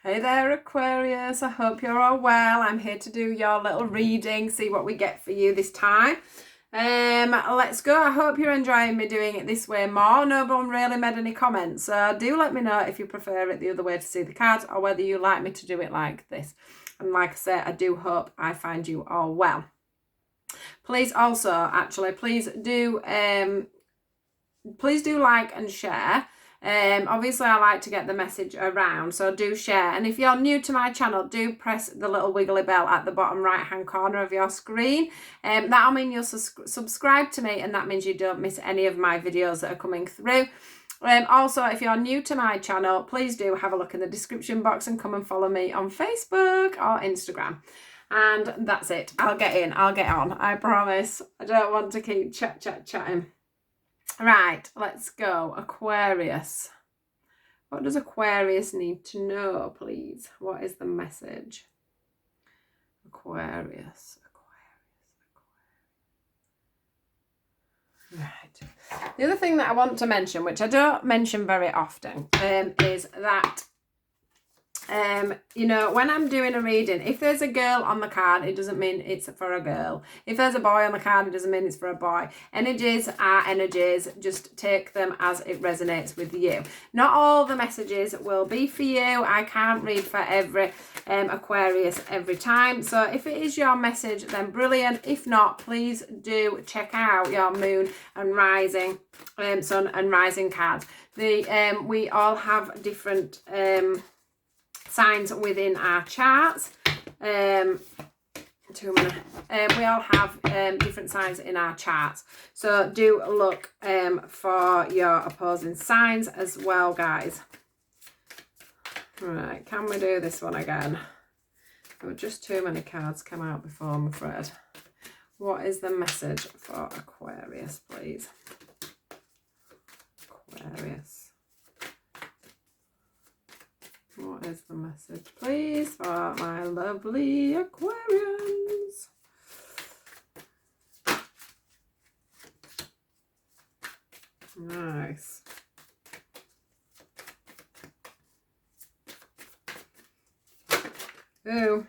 Hey there, Aquarius. I hope you're all well. I'm here to do your little reading, see what we get for you this time. Let's go. I hope you're enjoying me doing it this way more. No one really made any comments, so do let me know if you prefer it the other way to see the cards or whether you like me to do it like this. And like I say, I do hope I find you all well. Please also, actually, please do like and share. Obviously I like to get the message around, so do share. And if you're new to my channel, do press the little wiggly bell at the bottom right hand corner of your screen. That'll mean you'll subscribe to me, and that means you don't miss any of my videos that are coming through. Also, if you're new to my channel, please do have a look in the description box and come and follow me on Facebook or Instagram. And that's it. I'll get on, I promise. I don't want to keep chatting. Right, let's go. Aquarius. What does Aquarius need to know, please? What is the message? Aquarius. Right. The other thing that I want to mention, which I don't mention very often, is that you know, when I'm doing a reading, if there's a girl on the card, it doesn't mean it's for a girl. If there's a boy on the card, it doesn't mean it's for a boy. Energies are energies. Just take them as it resonates with you. Not all the messages will be for you. I can't read for every Aquarius every time. So if it is your message, then brilliant. If not, please do check out your moon and rising, sun and rising cards. We all have different signs within our charts. We all have different signs in our charts, so do look for your opposing signs as well, guys. Right, can we do this one again? There were just too many cards come out before, I'm afraid. What is the message for Aquarius, please? Aquarius. What is the message, please, for my lovely Aquarians? Nice. Ooh,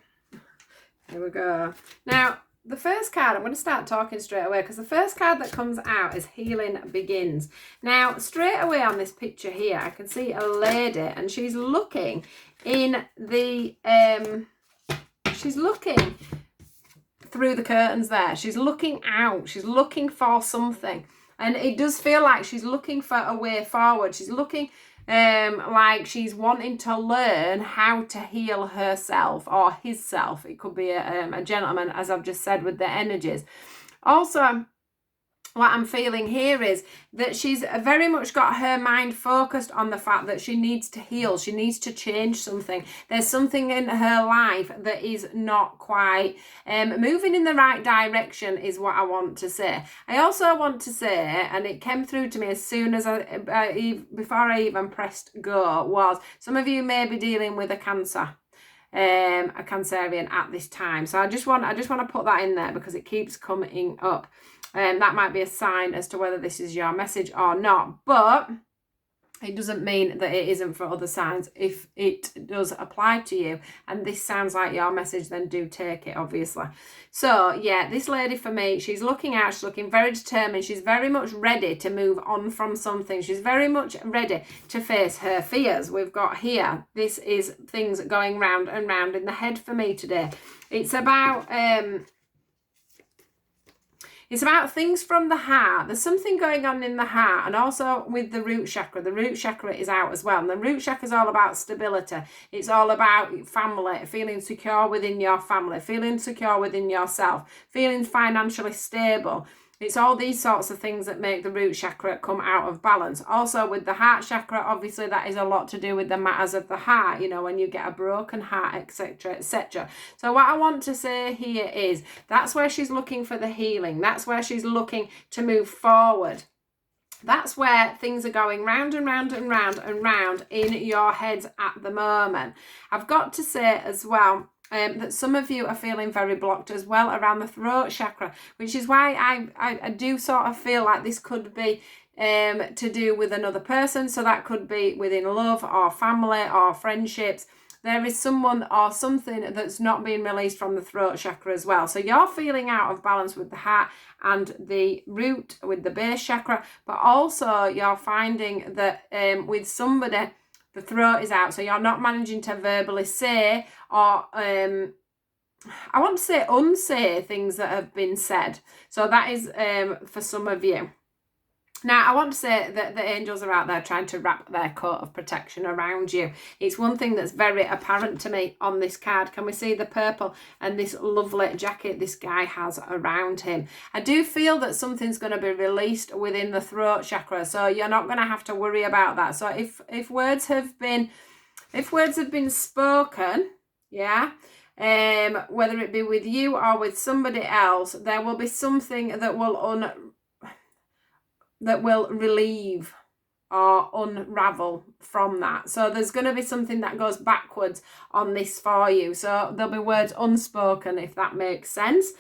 here we go. Now, the first card, I'm going to start talking straight away because the first card that comes out is Healing Begins. Now, straight away on this picture here, I can see a lady and she's looking in the, she's looking through the curtains there. She's looking out. She's looking for something. And it does feel like she's looking for a way forward. She's looking like she's wanting to learn how to heal herself or his self. It could be a gentleman, as I've just said, with the energies. Also, what I'm feeling here is that she's very much got her mind focused on the fact that she needs to heal. She needs to change something. There's something in her life that is not quite moving in the right direction, is what I want to say. I also want to say, and it came through to me as soon as before I even pressed go, was some of you may be dealing with a cancer. A Cancerian at this time. So I just want to put that in there because it keeps coming up. That might be a sign as to whether this is your message or not, but it doesn't mean that it isn't for other signs. If it does apply to you and this sounds like your message, then do take it, obviously. So yeah, this lady, for me, she's looking out, she's looking very determined, she's very much ready to move on from something, she's very much ready to face her fears. We've got here, this is things going round and round in the head for me today. It's about things from the heart. There's something going on in the heart, and also with the root chakra. The root chakra is out as well. And the root chakra is all about stability. It's all about family, feeling secure within your family, feeling secure within yourself, feeling financially stable. It's all these sorts of things that make the root chakra come out of balance. Also with the heart chakra, obviously that is a lot to do with the matters of the heart, you know, when you get a broken heart, etc., etc. So what I want to say here is that's where she's looking for the healing. That's where she's looking to move forward. That's where things are going round and round and round and round in your heads at the moment. I've got to say as well, that some of you are feeling very blocked as well around the throat chakra, which is why I do sort of feel like this could be to do with another person. So that could be within love or family or friendships. there is someone or something that's not being released from the throat chakra as well. So you're feeling out of balance with the heart and the root with the base chakra, but also you're finding that with somebody, the throat is out. So you're not managing to verbally say or I want to say unsay things that have been said. So that is for some of you. Now, I want to say that the angels are out there trying to wrap their coat of protection around you. It's one thing that's very apparent to me on this card. Can we see the purple and this lovely jacket this guy has around him? I do feel that something's going to be released within the throat chakra, so you're not going to have to worry about that. So if words have been spoken, yeah, whether it be with you or with somebody else, there will be something that will relieve or unravel from that. So there's going to be something that goes backwards on this for you. So there'll be words unspoken, if that makes sense.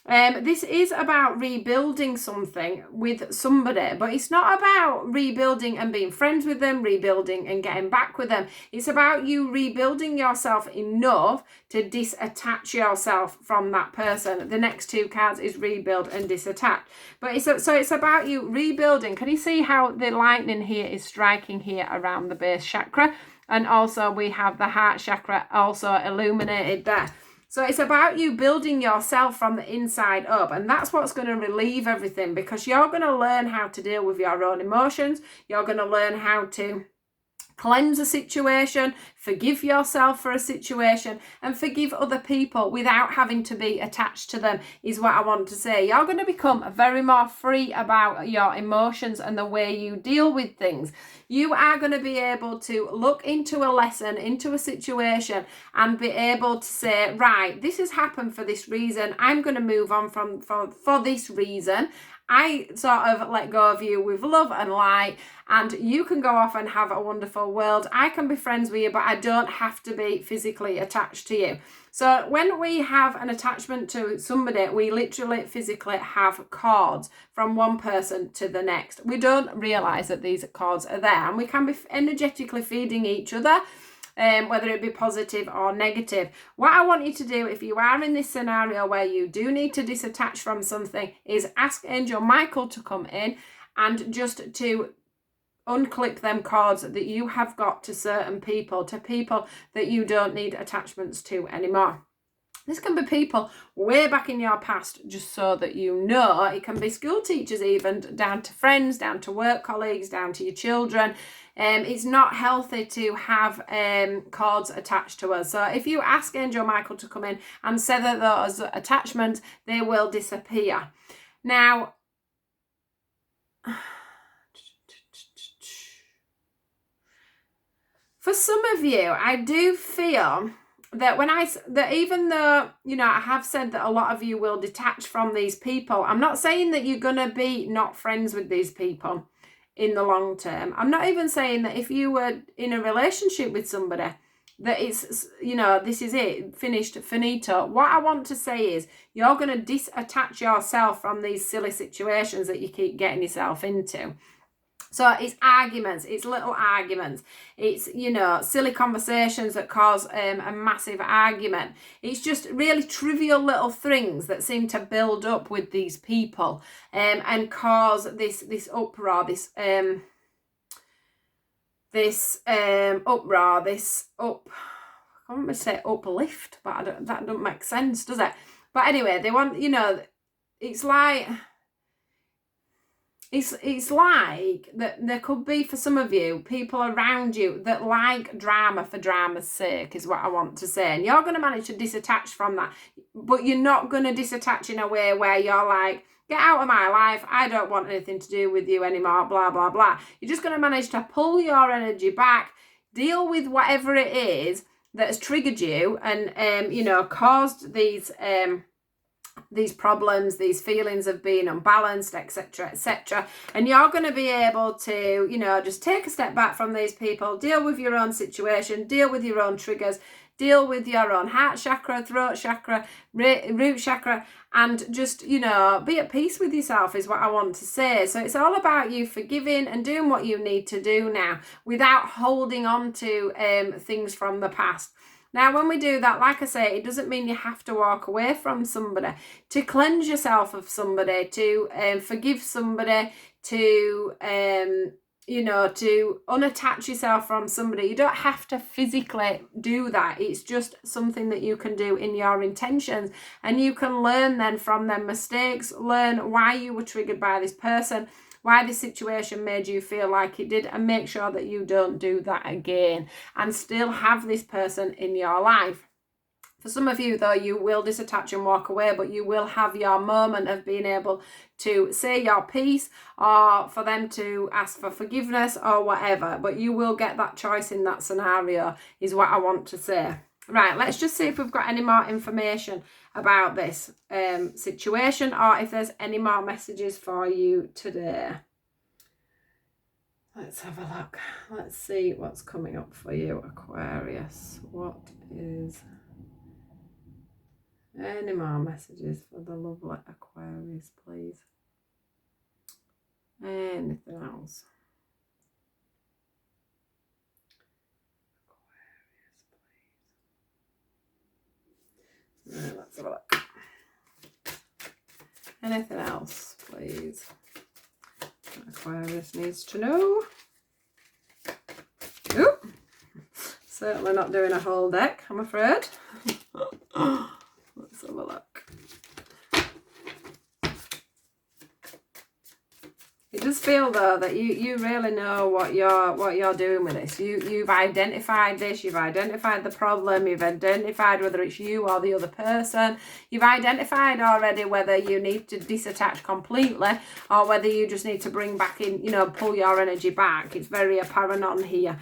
This is about rebuilding something with somebody, but it's not about rebuilding and being friends with them, rebuilding and getting back with them. It's about you rebuilding yourself enough to disattach yourself from that person. The next two cards is rebuild and disattach. But it's about you rebuilding. Can you see how the lightning here is striking here around the base chakra? And also we have the heart chakra also illuminated there. So it's about you building yourself from the inside up, and that's what's going to relieve everything, because you're going to learn how to deal with your own emotions. You're going to learn how to cleanse a situation, forgive yourself for a situation, and forgive other people without having to be attached to them, is what I want to say. You're going to become very more free about your emotions and the way you deal with things. You are going to be able to look into a lesson, into a situation, and be able to say, right, this has happened for this reason. I'm going to move on for this reason. I sort of let go of you with love and light, and you can go off and have a wonderful world. I can be friends with you, but I don't have to be physically attached to you. So when we have an attachment to somebody, we literally physically have cords from one person to the next. We don't realise that these cords are there, and we can be energetically feeding each other, whether it be positive or negative. What I want you to do, if you are in this scenario where you do need to disattach from something, is ask Angel Michael to come in and just to unclip them cords that you have got to certain people, to people that you don't need attachments to anymore. This can be people way back in your past, just so that you know. It can be school teachers even, down to friends, down to work colleagues, down to your children. It's not healthy to have cords attached to us. So if you ask Angel Michael to come in and sever those attachments, they will disappear. Now, for some of you, I do feel that even though, I have said that a lot of you will detach from these people, I'm not saying that you're going to be not friends with these people in the long term. I'm not even saying that if you were in a relationship with somebody, that it's, this is it, finished, finito. What I want to say is you're going to disattach yourself from these silly situations that you keep getting yourself into. So it's arguments, it's little arguments, it's, silly conversations that cause a massive argument. It's just really trivial little things that seem to build up with these people and cause this uproar, I want to say uplift, but that doesn't make sense, does it? But anyway, they want, it's like... It's like that there could be, for some of you, people around you that like drama for drama's sake, is what I want to say. And you're going to manage to disattach from that, but you're not going to disattach in a way where you're like, get out of my life, I don't want anything to do with you anymore, blah, blah, blah. You're just going to manage to pull your energy back, deal with whatever it is that has triggered you and, caused these... these problems, these feelings of being unbalanced, etc., etc. And you're going to be able to, you know, just take a step back from these people, deal with your own situation, deal with your own triggers, deal with your own heart chakra, throat chakra, root chakra, and just, you know, be at peace with yourself is what I want to say. So it's all about you forgiving and doing what you need to do now without holding on to things from the past. Now, when we do that, like I say, it doesn't mean you have to walk away from somebody. To cleanse yourself of somebody, to forgive somebody, to you know, to unattach yourself from somebody. You don't have to physically do that. It's just something that you can do in your intentions, and you can learn then from their mistakes, learn why you were triggered by this person, why this situation made you feel like it did, and make sure that you don't do that again and still have this person in your life. For some of you, though, you will disattach and walk away, but you will have your moment of being able to say your piece, or for them to ask for forgiveness or whatever. But you will get that choice in that scenario, is what I want to say. Right, let's just see if we've got any more information about this situation, or if there's any more messages for you today. Let's have a look. Let's see what's coming up for you, Aquarius. What is... Any more messages for the lovely Aquarius, please? Anything else? Aquarius, please. Right, let's have a look. Anything else, please? Aquarius needs to know. Ooh. Certainly not doing a whole deck, I'm afraid. Let's have a look. It does feel, though, that you really know what you're doing with this. You've identified this, you've identified the problem, you've identified whether it's you or the other person. You've identified already whether you need to disattach completely or whether you just need to bring back in, you know, pull your energy back. It's very apparent on here.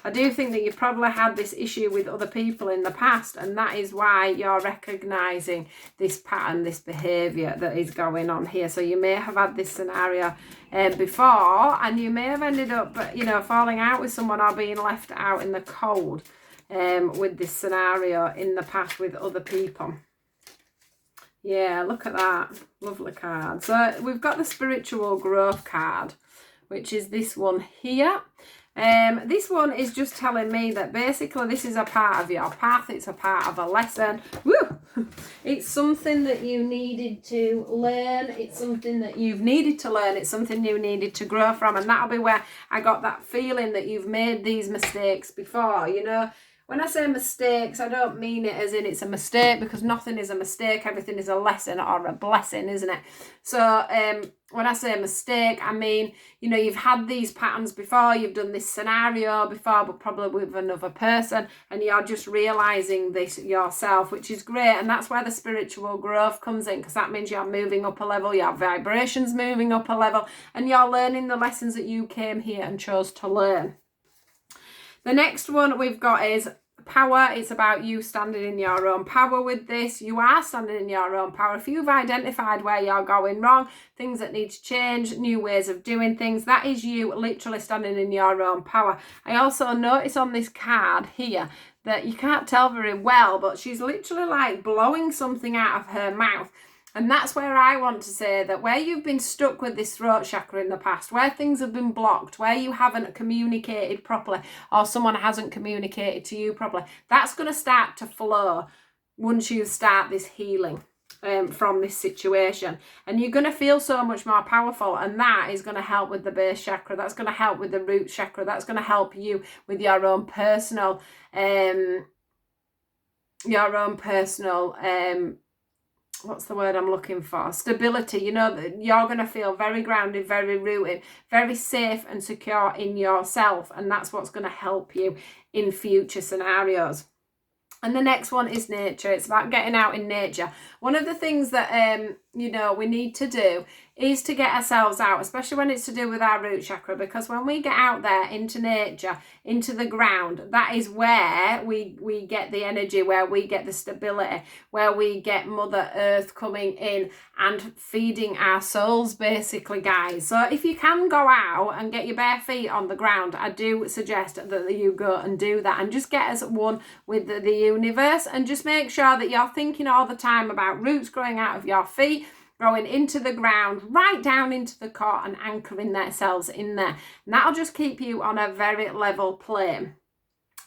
I do think that you've probably had this issue with other people in the past, and that is why you're recognising this pattern, this behaviour that is going on here. So you may have had this scenario before, and you may have ended up, you know, falling out with someone or being left out in the cold with this scenario in the past with other people. Yeah, look at that. Lovely card. So we've got the spiritual growth card, which is this one here. This one is just telling me that basically this is a part of your path. It's a part of a lesson. Woo! It's something that you needed to learn. It's something that you've needed to learn. It's something you needed to grow from. And that'll be where I got that feeling that you've made these mistakes before. You know, when I say mistakes, I don't mean it as in it's a mistake, because nothing is a mistake. Everything is a lesson or a blessing, isn't it? So when I say mistake, I mean, you know, you've had these patterns before, you've done this scenario before, but probably with another person, and you're just realising this yourself, which is great. And that's where the spiritual growth comes in, because that means you're moving up a level, your vibration's moving up a level, and you're learning the lessons that you came here and chose to learn. The next one we've got is power. It's about you standing in your own power with this. You are standing in your own power. If you've identified where you're going wrong, things that need to change, new ways of doing things, that is you literally standing in your own power. I also notice on this card here that you can't tell very well, but she's literally like blowing something out of her mouth. And that's where I want to say that where you've been stuck with this throat chakra in the past, where things have been blocked, where you haven't communicated properly or someone hasn't communicated to you properly, that's going to start to flow once you start this healing from this situation. And you're going to feel so much more powerful, and that is going to help with the base chakra. That's going to help with the root chakra. That's going to help you with your own personal what's the word I'm looking for? Stability. You know, that you're going to feel very grounded, very rooted, very safe and secure in yourself. And that's what's going to help you in future scenarios. And the next one is nature. It's about getting out in nature. One of the things that you know, we need to do is to get ourselves out, especially when it's to do with our root chakra, because when we get out there into nature, into the ground, that is where we get the energy, where we get the stability, where we get Mother Earth coming in and feeding our souls, basically, guys. So if you can go out and get your bare feet on the ground, I do suggest that you go and do that and just get as one with the universe, and just make sure that you're thinking all the time about roots growing out of your feet, growing into the ground, right down into the core, and anchoring themselves in there. And that'll just keep you on a very level plane.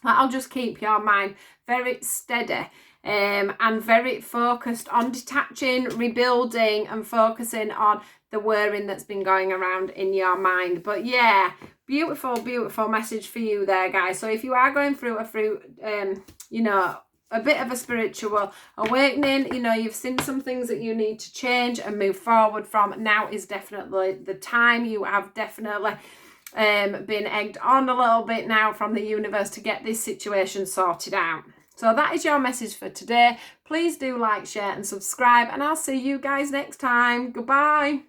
That'll just keep your mind very steady and very focused on detaching, rebuilding, and focusing on the whirring that's been going around in your mind. But yeah, beautiful, beautiful message for you there, guys. So if you are going through you know, a bit of a spiritual awakening, you know, you've seen some things that you need to change and move forward from, now is definitely the time. You have definitely been egged on a little bit now from the universe to get this situation sorted out. So that is your message for today. Please do like, share and subscribe, and I'll see you guys next time. Goodbye.